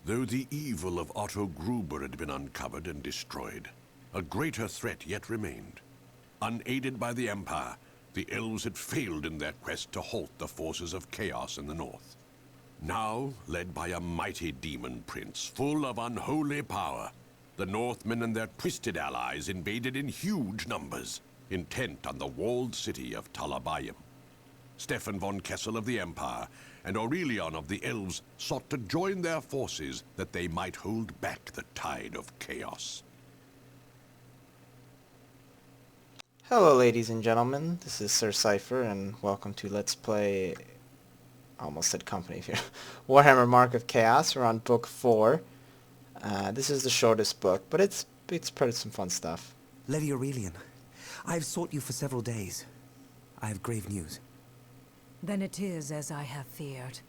Though the evil of Otto Gruber had been uncovered and destroyed, a greater threat yet remained. Unaided by the Empire, the elves had failed in their quest to halt the forces of chaos in the north. Now, led by a mighty demon prince full of unholy power, the Northmen and their twisted allies invaded in huge numbers, intent on the walled city of Talabayim. Stefan von Kessel of the Empire and Aurelion of the Elves sought to join their forces that they might hold back the tide of chaos. Hello ladies and gentlemen, this is Sir Cypher and welcome to Let's Play, almost said company here, Warhammer Mark of Chaos. We're on book 4. This is the shortest book, but it's pretty some fun stuff. Lady Aurelion, I have sought you for several days. I have grave news. Then it is as I have feared.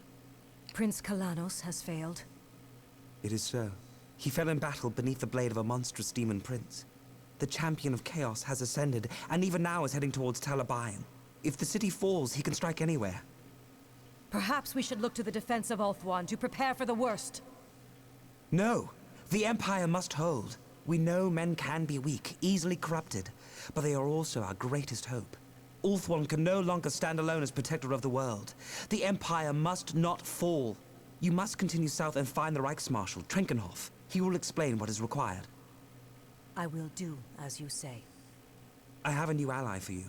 Prince Kalanos has failed. It is so. He fell in battle beneath the blade of a monstrous demon prince. The champion of chaos has ascended, and even now is heading towards Talabayim. If the city falls, he can strike anywhere. Perhaps we should look to the defense of Ulthuan to prepare for the worst. No! The Empire must hold. We know men can be weak, easily corrupted, but they are also our greatest hope. Ulthuan can no longer stand alone as protector of the world. The Empire must not fall. You must continue south and find the Reichsmarshal, Trenkenhoff. He will explain what is required. I will do as you say. I have a new ally for you.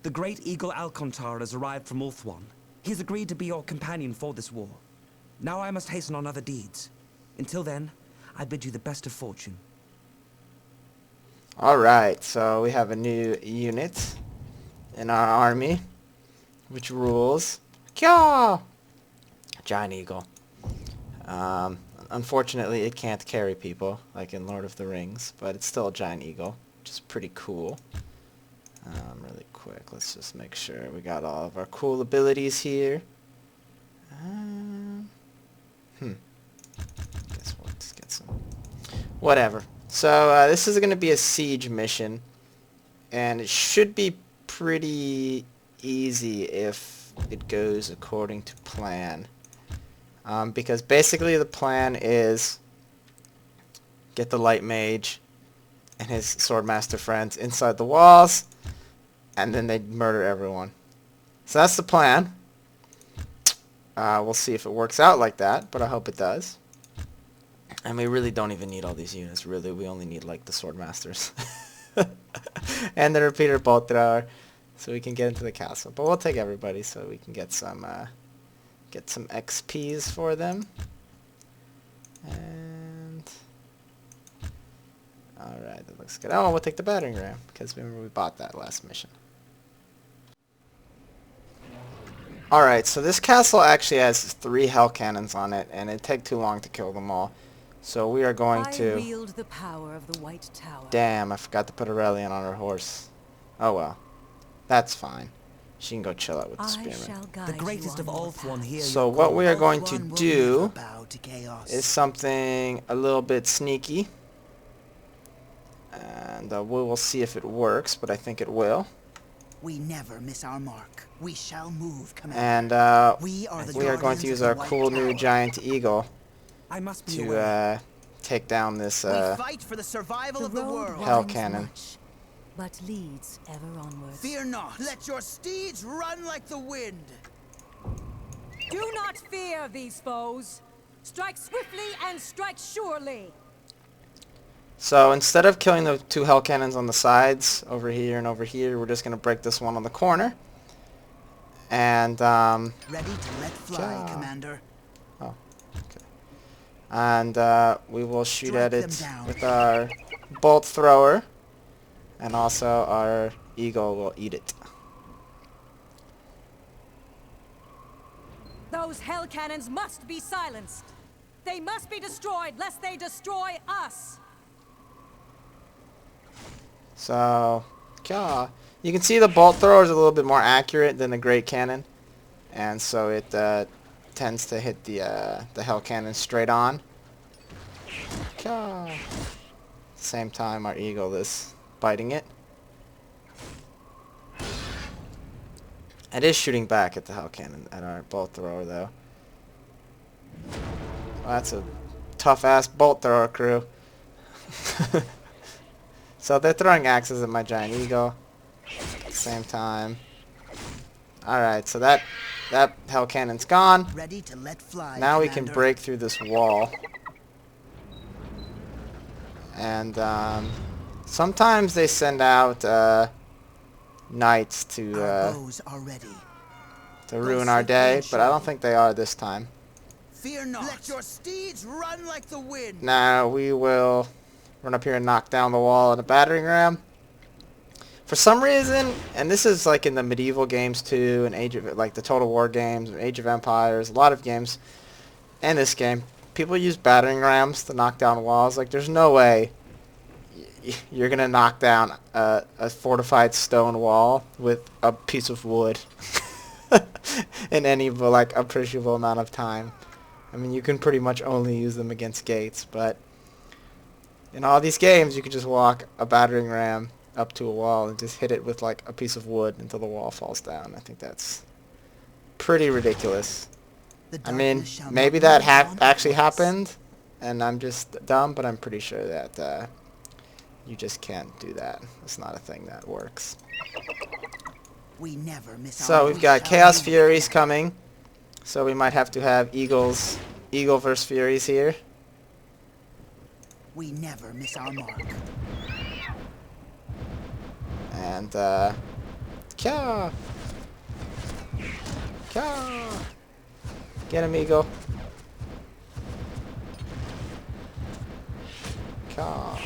The great eagle Alcontar has arrived from Ulthuan. He has agreed to be your companion for this war. Now I must hasten on other deeds. Until then, I bid you the best of fortune. Alright, so we have a new unit in our army, which rules Kya! Giant eagle. Unfortunately, it can't carry people, like in Lord of the Rings, but it's still a giant eagle, which is pretty cool. Really quick, let's just make sure we got all of our cool abilities here. Guess we'll just get some. Whatever. So this is going to be a siege mission, and it should be pretty easy if it goes according to plan. Because basically the plan is get the light mage and his swordmaster friends inside the walls, and then they murder everyone. So that's the plan. We'll see if it works out like that, but I hope it does. And we really don't even need all these units, really. We only need, like, the swordmasters. And the repeater bolt thrower, so we can get into the castle. But we'll take everybody so we can get some XPs for them. And alright, that looks good. Oh, we'll take the battering ram, because remember we bought that last mission. Alright, so this castle actually has 3 hell cannons on it, and it'd take too long to kill them all. So we are going to... I wield the power of the White Tower. Damn, I forgot to put Aurelion on her horse. Oh well. That's fine. She can go chill out with the spearman. The greatest of Ulthuan here. So what we are going to do is something a little bit sneaky. And we will see if it works, but I think it will. We never miss our mark. We shall move, Commander. And we are going to use our cool new giant eagle to take down this we fight for the survival of the world. hell cannon. Much, but leads ever onwards. Fear not. Let your steeds run like the wind. Do not fear these foes. Strike swiftly and strike surely. So instead of killing the 2 hell cannons on the sides, over here and over here, we're just going to break this one on the corner. And, ready to let fly, Commander. Oh, okay. And, we will shoot at it with our bolt thrower. And also our eagle will eat it. Those hell cannons must be silenced. They must be destroyed lest they destroy us. So, yeah, you can see the bolt thrower is a little bit more accurate than the great cannon, and so it tends to hit the hell cannon straight on. Yeah. Same time, our eagle is biting it. It is shooting back at the hell cannon at our bolt thrower, though. Well, that's a tough-ass bolt thrower crew. So they're throwing axes at my giant eagle at the same time. Alright, so that hell cannon's gone. Ready to let fly, Now we can Commander. break through this wall. And sometimes they send out knights to Our bows are ready. ruin our day, but I don't think they are this time. Fear not. Let your steeds run like the wind. Now we will run up here and knock down the wall in a battering ram. For some reason, and this is like in the medieval games too, and like the Total War games, Age of Empires, a lot of games, and this game, people use battering rams to knock down walls. Like, there's no way you're gonna knock down a fortified stone wall with a piece of wood in any like appreciable amount of time. I mean, you can pretty much only use them against gates, but in all these games, you can just walk a battering ram up to a wall and just hit it with like a piece of wood until the wall falls down. I think that's pretty ridiculous. I mean, maybe that actually happened, and I'm just dumb, but I'm pretty sure that you just can't do that. It's not a thing that works. We never miss So our we've got Chaos Furies coming, so we might have to have Eagle versus Furies here. We never miss our mark. And Kya! Get him, Eagle. Kya.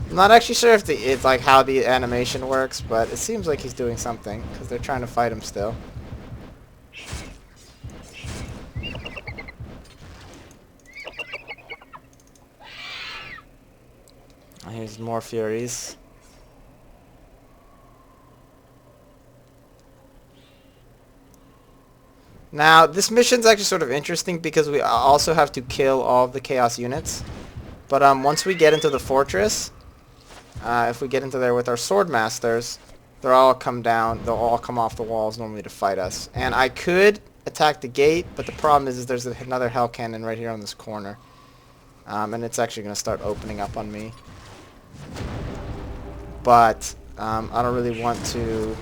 I'm not actually sure if it's like how the animation works, but it seems like he's doing something because they're trying to fight him still. Here's more Furies. Now, this mission's actually sort of interesting because we also have to kill all of the Chaos units. But once we get into the fortress, if we get into there with our Sword Masters, they'll all come down, they'll all come off the walls normally to fight us. And I could attack the gate, but the problem is there's another Hell Cannon right here on this corner. And it's actually going to start opening up on me. But I don't really want to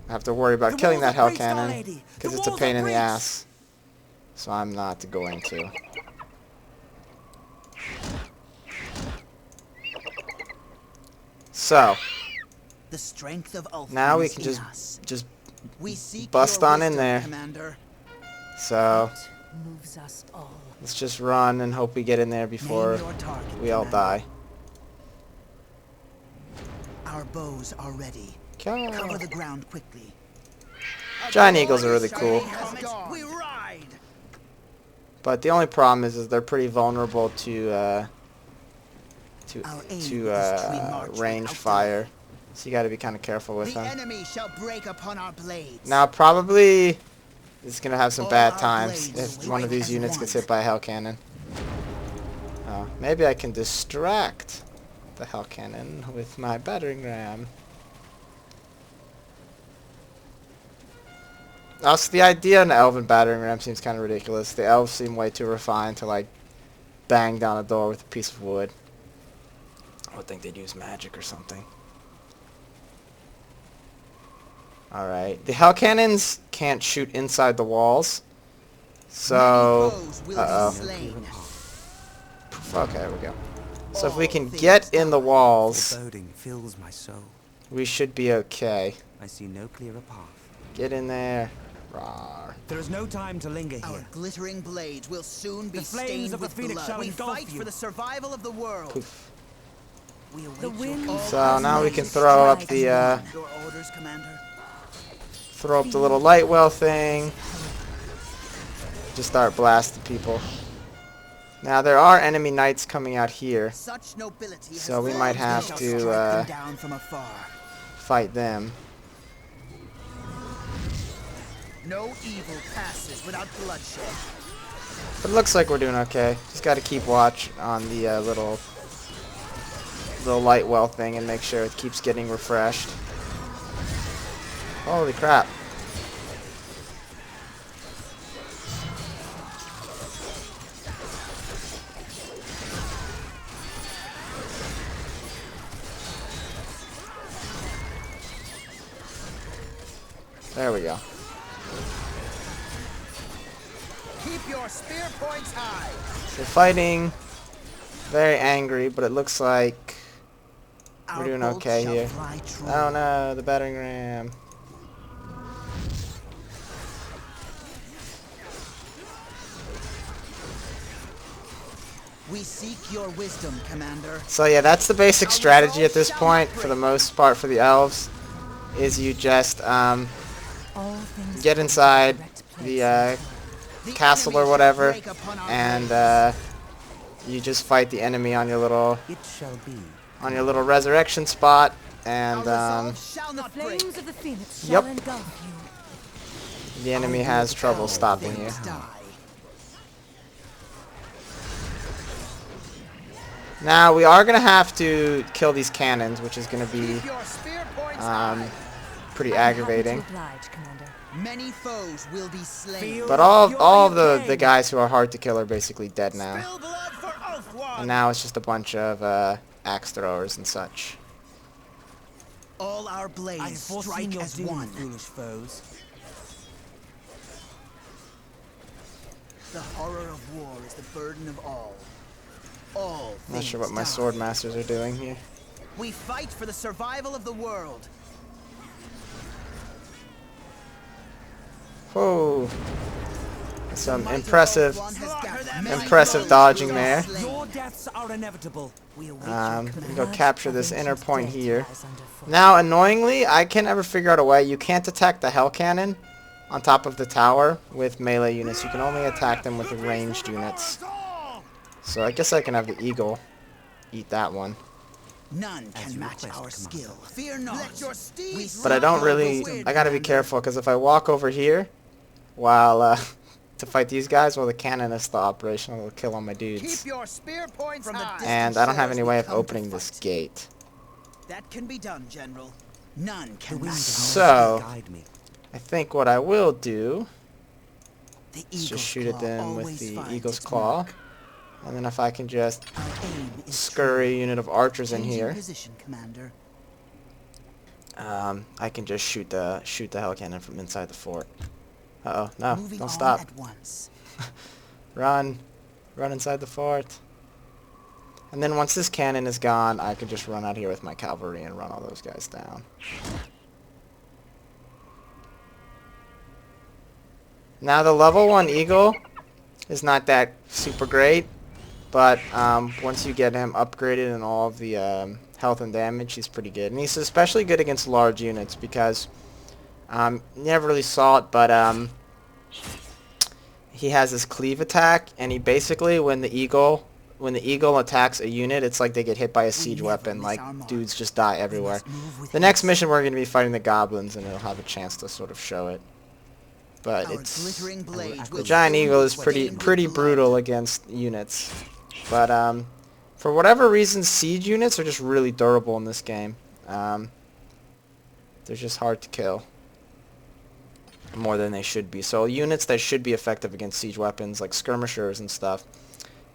have to worry about killing that Hell Cannon because it's a pain in the ass. So I'm not going to. So The strength of Ulthuan now we is can in just us. We seek bust your on in wisdom, there. Commander. So Moves us all. let's just run and hope we get in there before Name your target, we all Commander. die. Our bows are ready. Kya. Cover the ground quickly. Giant Eagles are really cool. We ride. But the only problem is they're pretty vulnerable to Our aim is to march ranged without fire. So you got to be kind of careful with The them. enemy shall break upon our blades. Now probably it's gonna have some All bad our times blades if one of these as units one. gets hit by a Hell Cannon. Maybe I can distract the Hell Cannon with my battering ram. Also, the idea in the Elven battering ram seems kind of ridiculous. The elves seem way too refined to like bang down a door with a piece of wood. I would think they'd use magic or something. Alright. The Hell Cannons can't shoot inside the walls. So... Many foes will Uh-oh. be slain. Okay, there we go. So if we can get in the walls, Foreboding fills my soul. we should be okay. I see no clearer path. Get in there. Rawr. There is no time to linger Our here. glittering blades will soon be The flames stained of the with Phoenix blood. shall We engulf fight you. for the survival of the world. Poof. We await The your wind orders. So now we can throw up the Your orders, Commander. little light well thing. Just start blasting people. Now there are enemy knights coming out here. Such nobility has So we fallen. might We have shall to, strike them down from afar. Fight them. No evil passes without bloodshed. But it looks like we're doing okay. Just got to keep watch on the little light well thing and make sure it keeps getting refreshed. Holy crap. There we go. Keep your spear points high. So fighting. Very angry, but it looks like we're Our doing bolts okay shall here. fly true. Oh no, the battering ram. We seek your wisdom, Commander. So yeah, that's the basic strategy at this point, for the most part, for the elves, is you just All things get inside the the castle or whatever, and you just fight the enemy on your little It shall be. resurrection spot, and shall The not flames break. of the phoenix shall Yep. engulf you. the enemy has trouble stopping you. Things die. Now we are gonna have to kill these cannons, which is gonna be Keep your spear points um, high. pretty I'm happy to aggravating. oblige, Commander. Many foes will be slain. Feel But all the of fury of the pain. guys who are hard to kill are basically dead now, Spill blood for Ulthuan. and now it's just a bunch of axe throwers and such. All our I have blades foreseen strike your as doom, one. foolish foes. The horror of war is the burden of all. All I'm not sure what things my die. sword masters are doing here. We fight for the survival of the world. Whoa! Some Might of impressive, Ulthuan has gathered many impressive foes dodging will be there. slain. Your deaths are inevitable. We await We your go command. capture this inner point Dead here. lies underfoot. Now, annoyingly, I can't ever figure out a way. You can't attack the hell cannon on top of the tower with melee units. You can only attack them with ranged units. So I guess I can have the eagle eat that one. None As can you match request, our Commander. skill. Fear not. Let your steeds But I don't ride really... over I gotta be careful, because if I walk over here while to fight these guys while the cannon is still operational, it'll kill all my dudes. Keep your spear points from high. And I don't have any way of Shores we come to opening this fight. gate. That can be done, General. None The can wind match So- guide me. I think what I will do the is eagle's just shoot at claw them with always the finds eagle's its claw. mark. And then if I can just Our aim is scurry a unit of archers in changing here, position, Commander. I can just shoot the hell cannon from inside the fort. Uh-oh, no, Moving don't on stop. at once. Run. Run inside the fort. And then once this cannon is gone, I can just run out here with my cavalry and run all those guys down. Now the level 1 eagle is not that super great, but once you get him upgraded and all of the health and damage, he's pretty good. And he's especially good against large units because you never really saw it, but he has this cleave attack, and he basically, when the eagle attacks a unit, it's like they get hit by a siege never weapon. miss Like, our mark. dudes just die everywhere. must move with The next haste. mission we're going to be fighting the goblins, and it'll have a chance to sort of show it. But Our it's glittering blade the will giant soon eagle be is pretty stained with blood. brutal against units. But for whatever reason, siege units are just really durable in this game. They're just hard to kill. More than they should be. So units that should be effective against siege weapons, like skirmishers and stuff,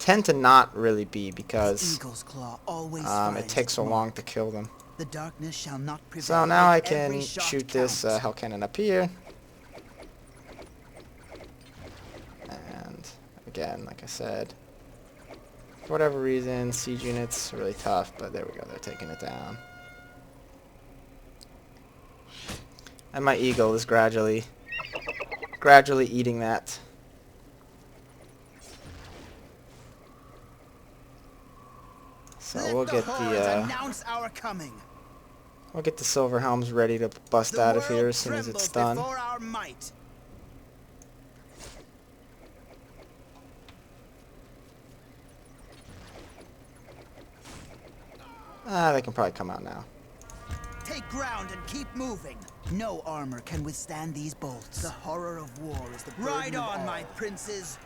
tend to not really be because Eagle's claw always it finds takes its so mark. long to kill them. The darkness shall not prevail. So now I Let can every shot shoot this count. hell cannon up here. And again, like I said, for whatever reason, siege units are really tough, but there we go, they're taking it down. And my eagle is gradually eating that. So Let we'll the get hordes the announce our coming. we'll get the silver helms ready to bust The out of here world as soon as it's trembles done. before our might. They can probably come out now. Take ground and keep moving. No armor can withstand these bolts. The horror of war is the burden Ride of on, all. my princes.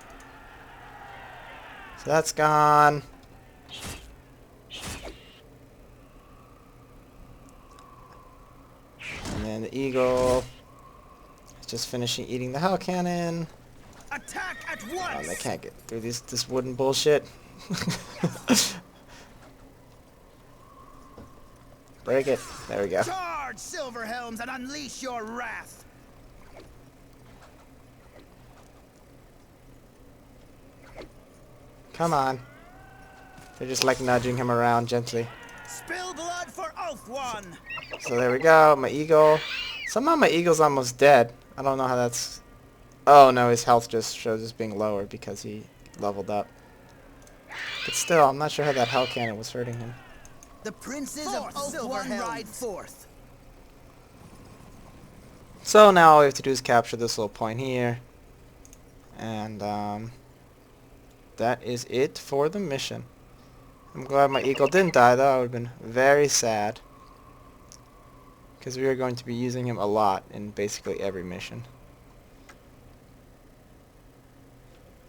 So that's gone. And then the eagle is just finishing eating the hell cannon. Attack at Oh, once. they can't get through this wooden bullshit. Break it. There we go. Charge, silver helms, and unleash your wrath. Come on. They're just like nudging him around gently. Spill blood for Oath One. So there we go. My eagle. Somehow my eagle's almost dead. I don't know how that's... Oh no, his health just shows as being lower because he leveled up. But still, I'm not sure how that hell cannon was hurting him. The princes of Oath One ride forth. So now all we have to do is capture this little point here. And that is it for the mission. I'm glad my eagle didn't die though. I would have been very sad. Because we are going to be using him a lot in basically every mission.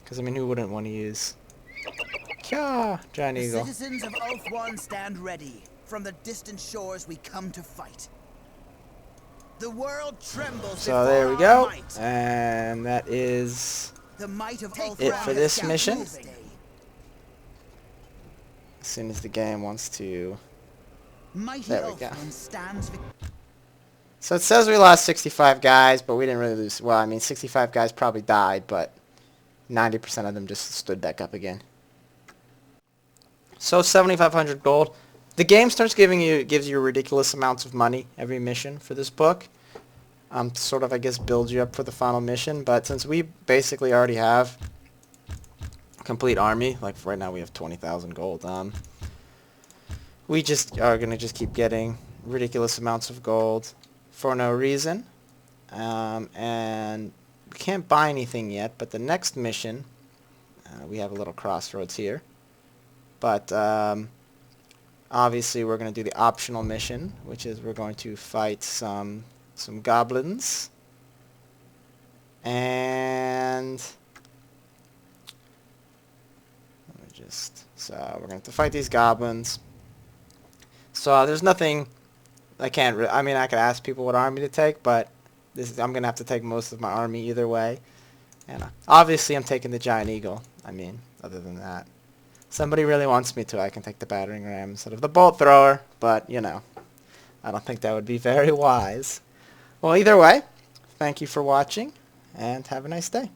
Because I mean, who wouldn't want to use... Kya! Giant The eagle. citizens of Oath One stand ready. From the distant shores we come to fight. The world trembles So there we go. might. And that is The might of Oath it One for this has mission. moving. As soon as the game wants to... Mighty There we Oath go. One stands So it says we lost 65 guys, but we didn't really lose... Well, I mean, 65 guys probably died, but 90% of them just stood back up again. So 7,500 gold. The game starts gives you ridiculous amounts of money every mission for this book. To sort of, I guess, build you up for the final mission. But since we basically already have a complete army, like right now we have 20,000 gold, we just are going to just keep getting ridiculous amounts of gold for no reason. And we can't buy anything yet, but the next mission, we have a little crossroads here. But obviously we're going to do the optional mission, which is we're going to fight some goblins. And so we're going to have to fight these goblins. So there's nothing I mean, I could ask people what army to take, but I'm going to have to take most of my army either way. And obviously I'm taking the giant eagle. I mean, other than that. Somebody really wants me to, I can take the battering ram instead of the bolt thrower, but, you know, I don't think that would be very wise. Well, either way, thank you for watching, and have a nice day.